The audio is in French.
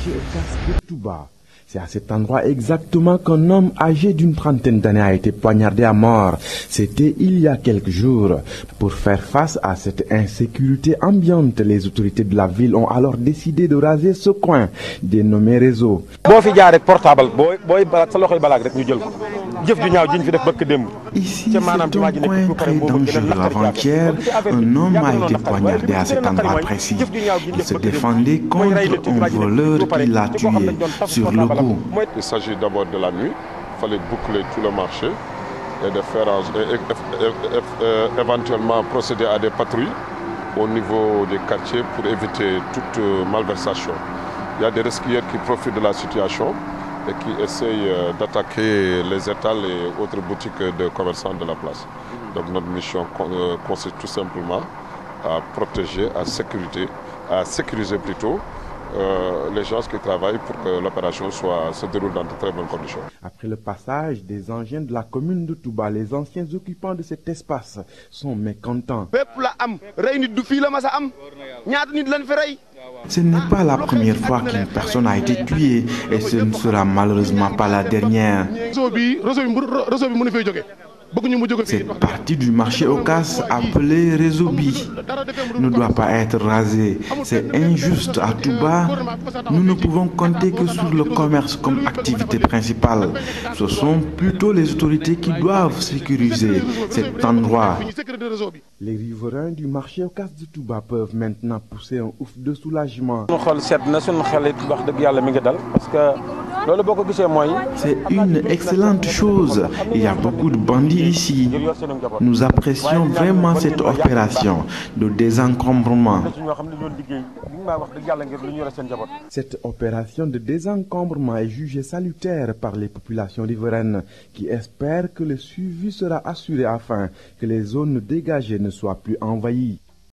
marché Ocass de Touba. C'est à cet endroit exactement qu'un homme âgé d'une trentaine d'années a été poignardé à mort. C'était il y a quelques jours. Pour faire face à cette insécurité ambiante, les autorités de la ville ont alors décidé de raser ce coin, dénommé réseau. Ici, c'est un coin très dangereux. Avant-hier, un homme a été poignardé à cet endroit précis. Il se défendait contre un voleur qui l'a tué sur le coup. Il s'agit d'abord de la nuit. Il fallait boucler tout le marché et de faire éventuellement procéder à des patrouilles au niveau des quartiers pour éviter toute malversation. Il y a des resquilleurs qui profitent de la situation et qui essayent d'attaquer les étals et autres boutiques de commerçants de la place. Donc notre mission consiste tout simplement à protéger, à sécuriser plutôt les gens qui travaillent pour que l'opération se déroule dans de très bonnes conditions. Après le passage des engins de la commune de Touba, les anciens occupants de cet espace sont mécontents. Ce n'est pas la première fois qu'une personne a été tuée et ce ne sera malheureusement pas la dernière. Cette partie du marché Ocass appelée réseau B ne doit pas être rasée. C'est injuste à Touba. Nous ne pouvons compter que sur le commerce comme activité principale. Ce sont plutôt les autorités qui doivent sécuriser cet endroit. Les riverains du marché Ocass de Touba peuvent maintenant pousser un ouf de soulagement. C'est une excellente chose. Il y a beaucoup de bandits ici. Nous apprécions vraiment cette opération de désencombrement. Cette opération de désencombrement est jugée salutaire par les populations riveraines qui espèrent que le suivi sera assuré afin que les zones dégagées ne soient plus envahies.